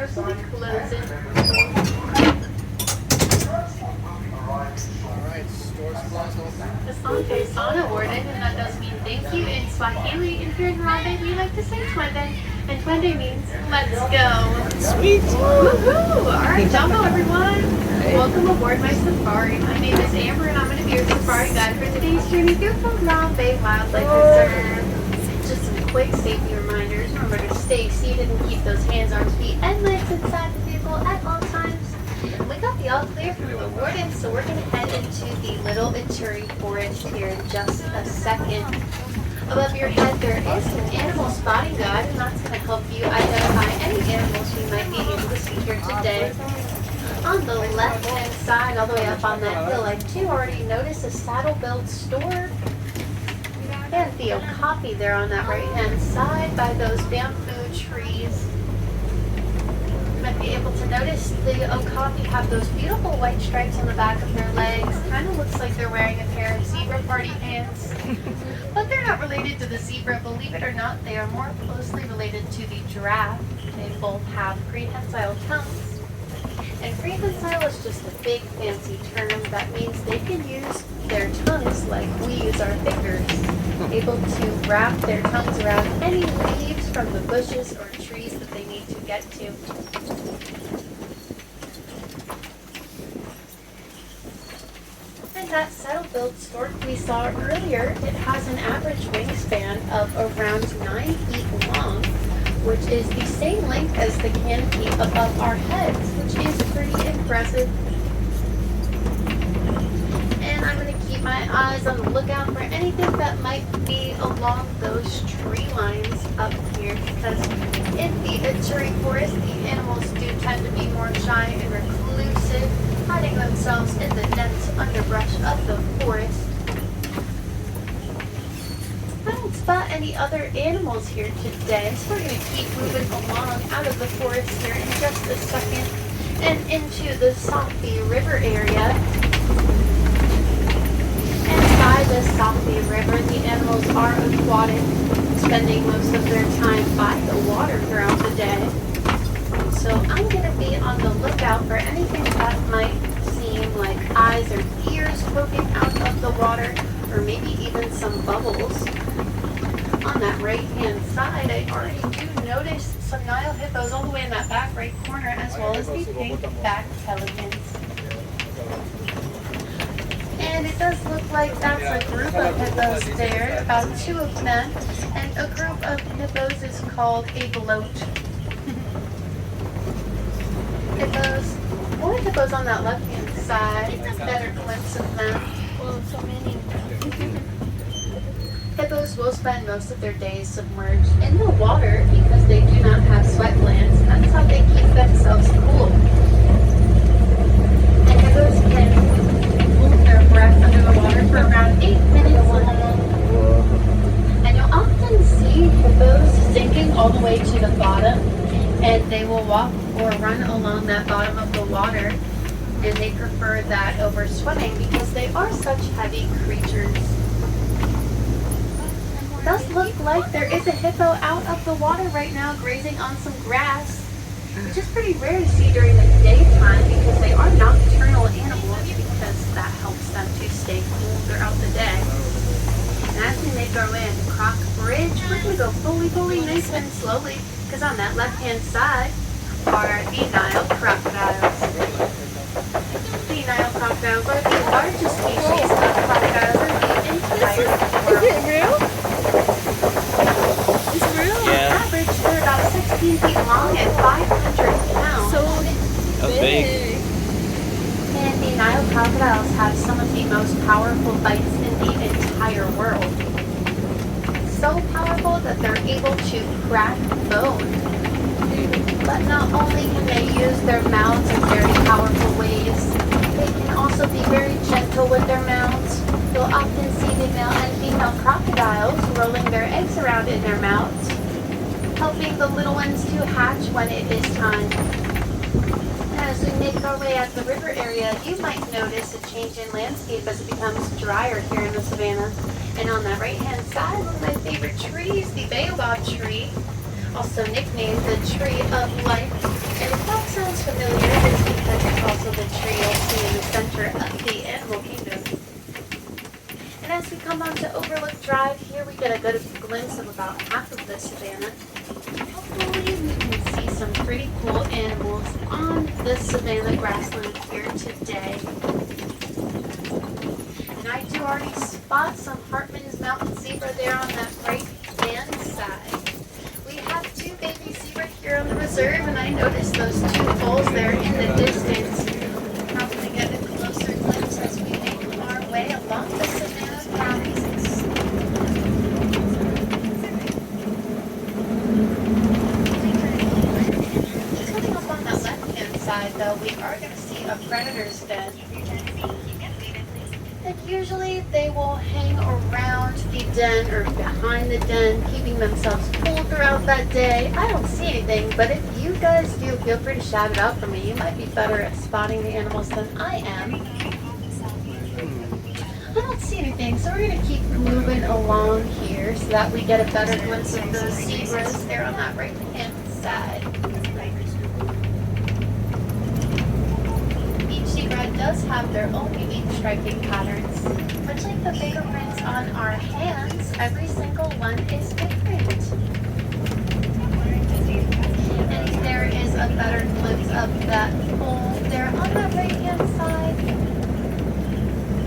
stores will be closing. Alright, store supplies open. Asante Sana awarded, and that does mean thank you in Swahili. And here in Harambe, we like to say Twende, and Twende means let's go. Sweet! Woohoo! Alright, Jumbo everyone! Welcome aboard my safari. My name is Amber, and I'm going to be your safari guide for today's journey through Harambe Wildlife Reserve. Just some quick safety reminders. Remember to stay seated and keep those hands, arms, feet, and legs inside the vehicle at all times. We got the all clear from the warden, so we're going to head into the Little Ituri Forest here in just a second. Above your head there is an animal spotting guide, and that's going to help you identify any animals you might be able to see here today. On the left hand side, all the way up on that hill, I too already noticed a saddle build store. And the okapi there on that right hand side by those bamboo trees. You might be able to notice the okapi have those beautiful white stripes on the back of their legs. Kind of looks like they're wearing a pair of zebra party pants. But they're not related to the zebra, believe it or not. They are more closely related to the giraffe. They both have prehensile tongues. And prehensile is just a big fancy term that means they can use their tongues like we use our fingers, able to wrap their tongues around any leaves from the bushes or trees that they need to get to. And that saddle-built stork we saw earlier, it has an average wingspan of around 9 feet long, which is the same length as the canopy above our heads, which is pretty impressive. And I'm going to keep my eyes on the lookout for anything that might be along those tree lines up here, because in the Ituri Forest, the animals do tend to be more shy and reclusive, hiding themselves in the dense underbrush of the forest. I don't spot any other animals here today, so we're going to keep moving along out of the forest here in just a second and into the Safi River area. And by the Safi River, the animals are aquatic, spending most of their time by the water throughout the day. So I'm going to be on the lookout for anything that might seem like eyes or ears poking out of the water, or maybe even some bubbles. On that right-hand side, I already do notice some Nile hippos all the way in that back right corner, as well as the pink-backed pelicans. And it does look like that's a group of hippos there, about 2 of them, and a group of hippos is called a bloat. Hippos. More hippos on that left-hand side, a better glimpse of them. Well, so many. Hippos will spend most of their days submerged in the water because they do not have sweat glands. That's how they keep themselves cool. And hippos can hold their breath under the water for around 8 minutes long. And you'll often see hippos sinking all the way to the bottom, and they will walk or run along that bottom of the water, and they prefer that over swimming because they are such heavy creatures. It does look like there is a hippo out of the water right now grazing on some grass, which is pretty rare to see during the daytime because they are nocturnal animals, because that helps them to stay cool throughout the day. And as we make our way into Croc Bridge, we're going to go fully nice and slowly, because on that left-hand side are the Nile crocodiles. The Nile crocodiles are the largest species of crocodiles in the entire world. Is it real? It's real? On average, they're about 16 feet long and 500 pounds. So That's big. And the Nile crocodiles have some of the most powerful bites in the entire world. So powerful that they're able to crack bone. But not only can they use their mouths in very powerful ways, they can also be very gentle with their mouths. You'll often see the male and female crocodiles rolling their eggs around in their mouths, helping the little ones to hatch when it is time. As we make our way at the river area, you might notice a change in landscape as it becomes drier here in the savannah. And on that right-hand side, one of my favorite trees, the baobab tree, also nicknamed the Tree of Life. And if the savannah. Hopefully we can see some pretty cool animals on the savannah grassland here today. And I do already spot some Hartman's mountain zebra there on that right hand side. We have two baby zebra here on the reserve, and I noticed those two foals there in the distance. We'll probably get a closer glimpse as we make our way along the savannah boundaries. Coming up on the left-hand side, though, we are going to see a predator's den. And usually they will hang around the den or behind the den, keeping themselves cool throughout that day. I don't see anything, but if you guys do, feel free to shout it out for me. You might be better at spotting the animals than I am. I don't see anything, so we're going to keep moving along here so that we get a better glimpse of those zebras there on that right-hand side. Does have their own unique striping patterns. Much like the fingerprints on our hands, every single one is different. And there is a better glimpse of that foal there on the right-hand side.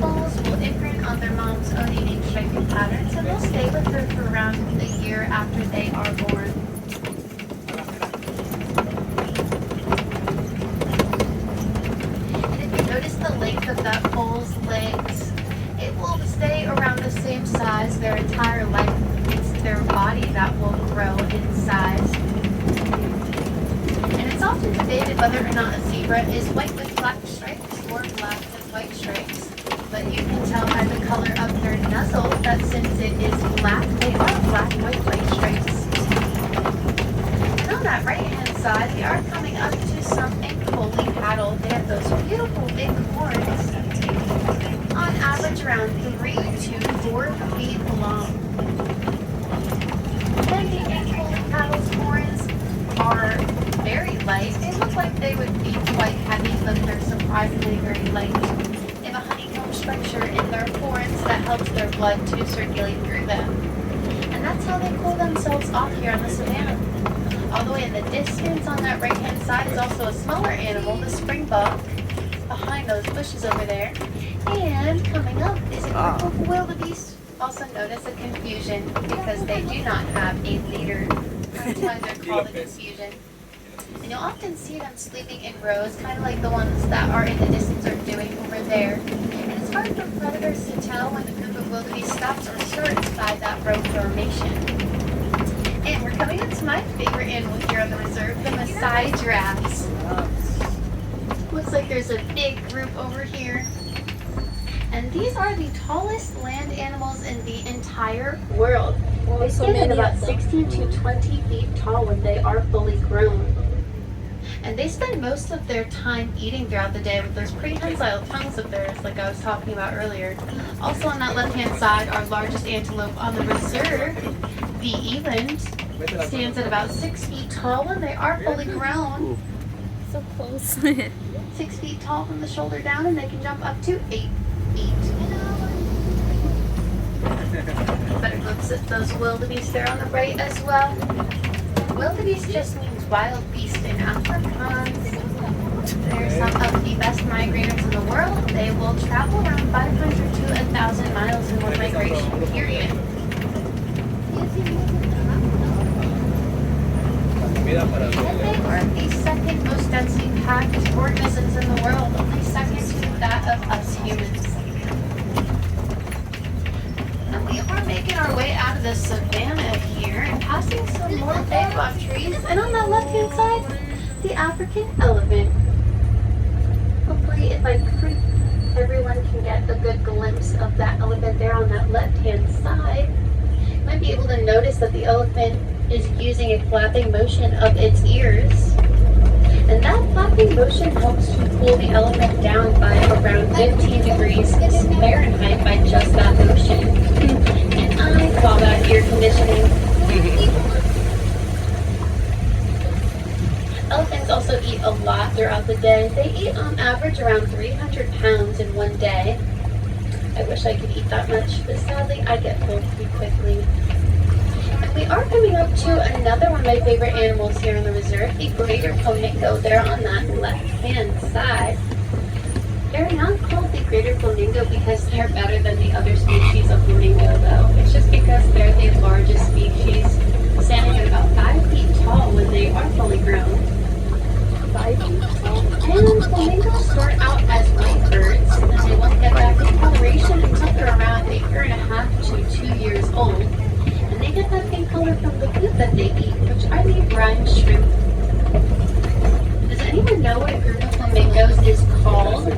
Foals will imprint on their mom's own unique striping patterns and will stay with her for around a year after they are born. Notice the length of that foal's legs. It will stay around the same size their entire life. It's their body that will grow in size. And it's often debated whether or not a zebra is white with black stripes or black with white stripes. But you can tell by the color of their muzzle that since it is black, they are black with white stripes. And on that right-hand side, we are coming up to some holy cattle. They have those beautiful big horns, on average around 3 to 4 feet long. And the holy cattle's horns are very light. They look like they would be quite heavy, but they're surprisingly very light. They have a honeycomb structure in their horns that helps their blood to circulate through them. And that's how they cool themselves off here on the savannah. All the way in the distance on that right-hand side is also a smaller animal, the springbok, behind those bushes over there. And coming up is a group of wildebeest, also known as a confusion, because they do not have a leader. That's why they're called a confusion. And you'll often see them sleeping in rows, kind of like the ones that are in the distance are doing over there. And it's hard for predators to tell when the group of wildebeest stops or starts by that row formation. And we're coming up to my favorite animal here on the reserve, the Maasai giraffes. Looks like there's a big group over here. And these are the tallest land animals in the entire world. They stand at about 16 to 20 feet tall when they are fully grown. And they spend most of their time eating throughout the day with those prehensile tongues of theirs, like I was talking about earlier. Also on that left-hand side, our largest antelope on the reserve, the eland, stands at about 6 feet tall when they are fully grown. So close. 6 feet tall from the shoulder down, and they can jump up to 8 feet. Better glimpse at those wildebeest there on the right as well. Wildebeest just means wild beast in Afrikaans. They're some of the best migrators in the world. They will travel around 500 to 1,000 miles in one migration period. And they are the second most densely packed organisms in the world, only second to that of us humans. And we are making our way out of the savannah here and passing some more baobab trees. And on that left-hand side, the African elephant. Hopefully, if I creep, everyone can get a good glimpse of that elephant there on that left-hand side. You might be able to notice that the elephant is using a flapping motion of its ears. And that flapping motion helps to cool the elephant down by around 15 degrees Fahrenheit by just that motion. And I call that air conditioning. Elephants also eat a lot throughout the day. They eat on average around 300 pounds in one day. I wish I could eat that much, but sadly I get full pretty quickly. And We are coming up to another one of my favorite animals here in the reserve, the greater flamingo. They're on that left-hand side. They're not called the greater flamingo because they're better than the other species of flamingo, though. It's just because they're the largest species, standing at about 5 feet tall when they are fully grown. 5 feet tall? And flamingos start out as white birds, and then they won't get that pink coloration until they're around 1.5 to 2 years old. And they get that pink color from the food that they eat, which are the brine shrimp. Does anyone know what a group of flamingos is called?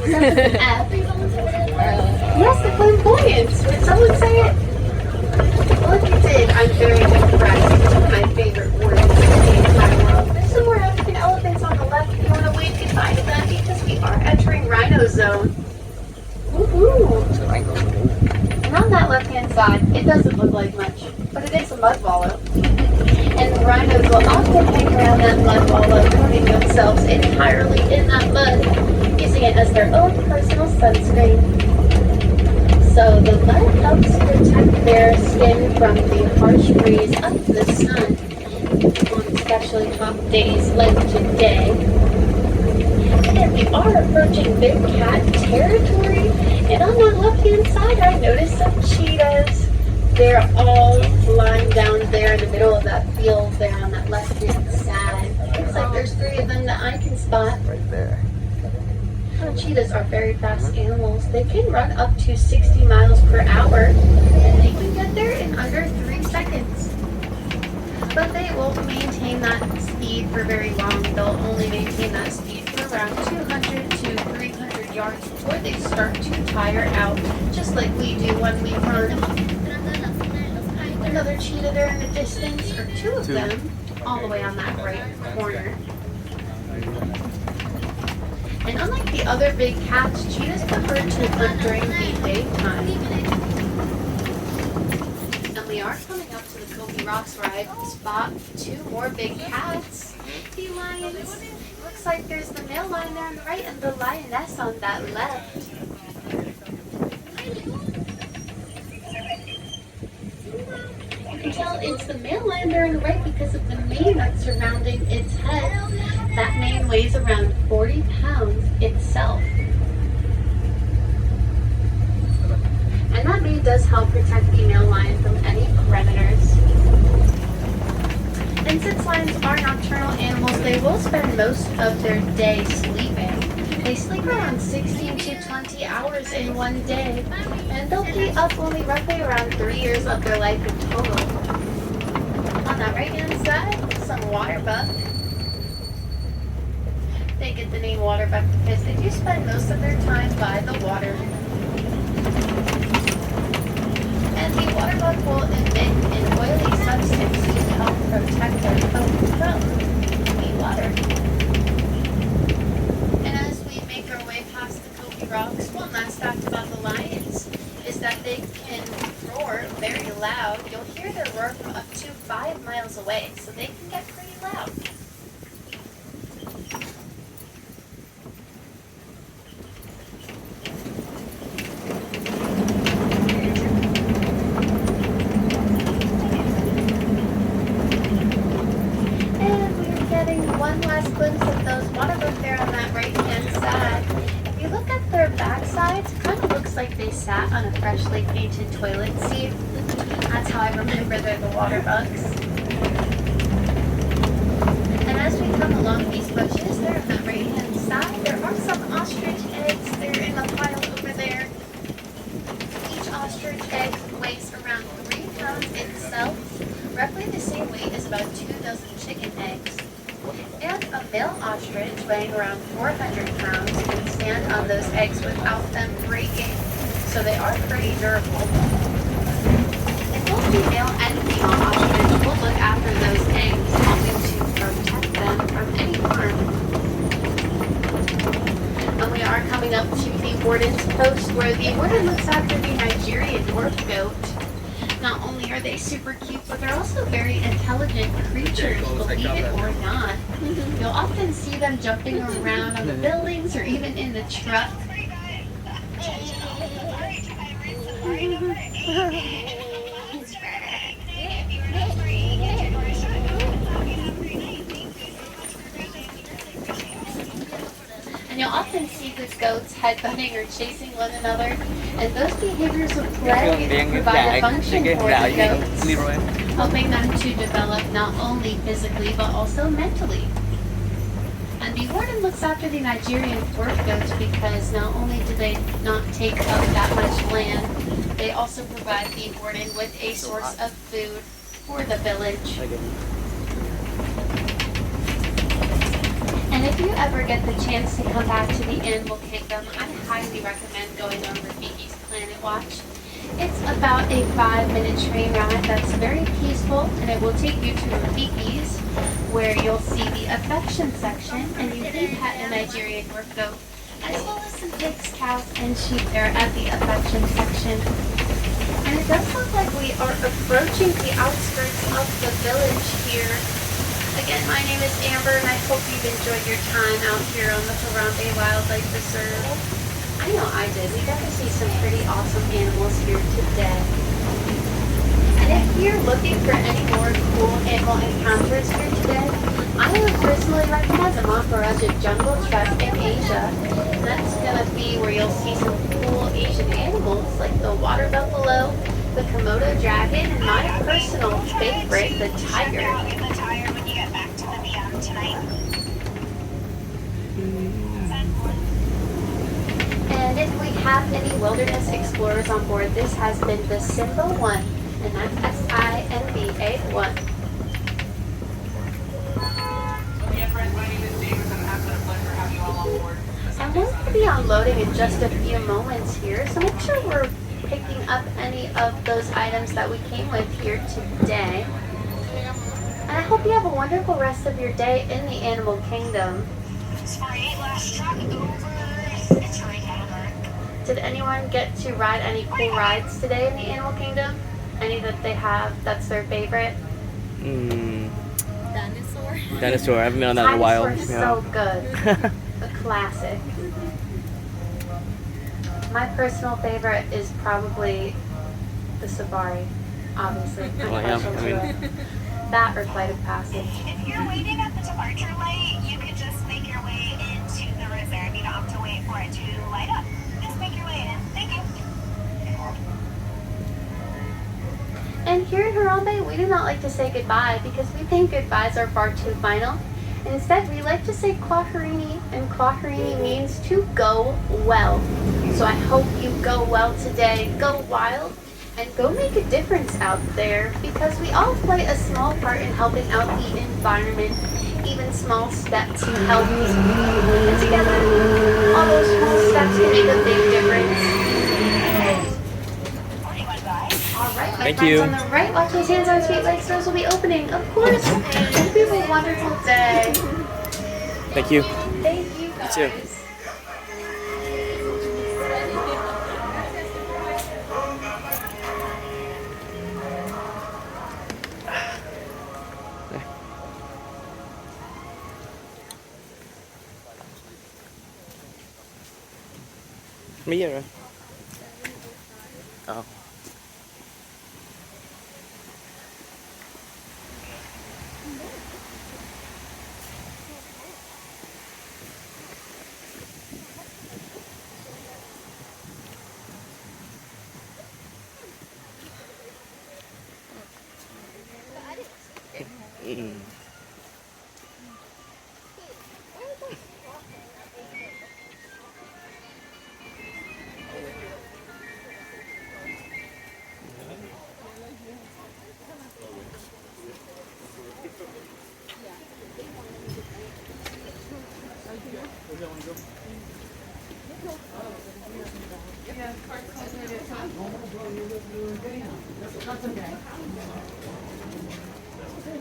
F. Yes, the flamboyance. Would someone say it? Well, if you did, I'm very impressed. It's one of my favorite words in the entire world. There's some more African elephants on the left if you want to wave goodbye to them because we are entering rhino zone. Woohoo! And on that left-hand side, it doesn't look like much, but it is a mud wallow. And the rhinos will often hang around that mud wallow, coating themselves entirely in that mud, using it as their own personal sunscreen. So the mud helps protect their skin from the harsh rays of the sun on especially hot days like today. And we are approaching big cat territory. And on that left-hand side, I noticed some cheetahs. They're all lying down there in the middle of that field there on that left-hand side. Looks like there's 3 of them that I can spot. Right there. Cheetahs are very fast animals. They can run up to 60 miles per hour, and they can get there in under 3 seconds. But they won't maintain that speed for very long. They'll only maintain that speed for around 200 to 300 yards before they start to tire out, just like we do when we run. Another cheetah there in the distance, or 2 of them, all the way on that right corner. And unlike the other big cats, cheetahs prefer to hunt during the daytime. And we are coming up to the Kobe Rocks where I spot 2 more big cats. The lions. Looks like there's the male lion there on the right and the lioness on that left. You can tell it's the male lion there on the right because of the mane that's surrounding its head. That mane weighs around 40 pounds itself. And that mane does help protect the male lion from any predators. And since lions are nocturnal animals, they will spend most of their day sleeping. They sleep around 16 to 20 hours in one day, and they'll be up only roughly around 3 years of their life in total. On that right-hand side, some water buck. They get the name water buck because they do spend most of their time by the water. And the water buck will emit an oily substance to help protect their coat from the water. And as we make our way past the Kobe Rocks, one last fact about the lions is that they can roar very loud. You'll hear their roar from up to 5 miles away, so they can get pretty loud. One last glimpse of those water buck there on that right-hand side. If you look at their backsides, it kind of looks like they sat on a freshly painted toilet seat. That's how I remember they're the water bucks. And as we come along these bushes there on that right-hand side, there are some ostrich eggs. They're in the pile over there. Each ostrich egg weighs around 3 pounds itself, roughly the same weight as about 2 dozen chicken eggs. And a male ostrich weighing around 400 pounds can stand on those eggs without them breaking, so they are pretty durable. And both the male and female ostrich will look after those eggs, helping to protect them from any harm. And we are coming up to the warden's post, where the warden looks after the Nigerian dwarf goat. Not only are they super cute, but they're also very intelligent creatures, believe it or not. You'll often see them jumping around on the buildings or even in the truck. you'll often see the goats headbutting or chasing one another, and those behaviors of play provide a function for the goats, helping them to develop not only physically but also mentally. And the warden looks after the Nigerian dwarf goats because not only do they not take up that much land, they also provide the warden with a source of food for the village. And if you ever get the chance to come back to the Animal Kingdom, I highly recommend going on Rafiki's Planet Watch. It's about a 5-minute train ride that's very peaceful, and it will take you to Rafiki's, where you'll see the affection section, and you can pet a Nigerian dwarf goat, as well as some pigs, cows, and sheep there at the affection section. And it does look like we are approaching the outskirts of the village here. Again, my name is Amber, and I hope you've enjoyed your time out here on the Harambe Wildlife Reserve. I know I did. We got to see some pretty awesome animals here today. And if you're looking for any more cool animal encounters here today, I would personally recommend the Maharaja Jungle Trek in Asia. And that's going to be where you'll see some cool Asian animals like the water buffalo, the Komodo dragon, and my personal favorite, the tiger. And if we have any wilderness explorers on board, this has been the Simba 1, and that's SINBA 1. Okay, friends, my name is David, and I'm having a pleasure having you all on board. And we're going to be unloading in just a few moments here, so make sure we're picking up any of those items that we came with here today. And I hope you have a wonderful rest of your day in the Animal Kingdom. Did anyone get to ride any cool rides today in the Animal Kingdom? Any that they have that's their favorite? Dinosaur. Dinosaur. I haven't been on that in a while. Dinosaur's so good. A classic. My personal favorite is probably the Safari, obviously. I'm partial to it. That or Flight of Passage. If you're waiting at the departure light, you can just make your way into the reserve. You don't have to wait for it to light up. Just make your way in. Thank you. And here in Harambe, we do not like to say goodbye because we think goodbyes are far too final. Instead, we like to say Kwaherini, and Kwaherini means to go well. So I hope you go well today, go wild, and go make a difference out there, because we all play a small part in helping out the environment. Even small steps can help. And together, all those small steps can make a big difference. Alright, my Thank friends you. on the right, watch those hands on Sweet Lake stores will be opening, of course. Hope you have a wonderful day. Thank you. Thank you guys. too. Me here. Oh.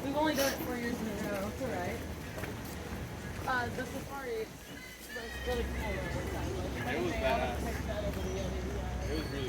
We've only done it 4 years in a row. It's alright. The safari was really cool. It was badass. It was really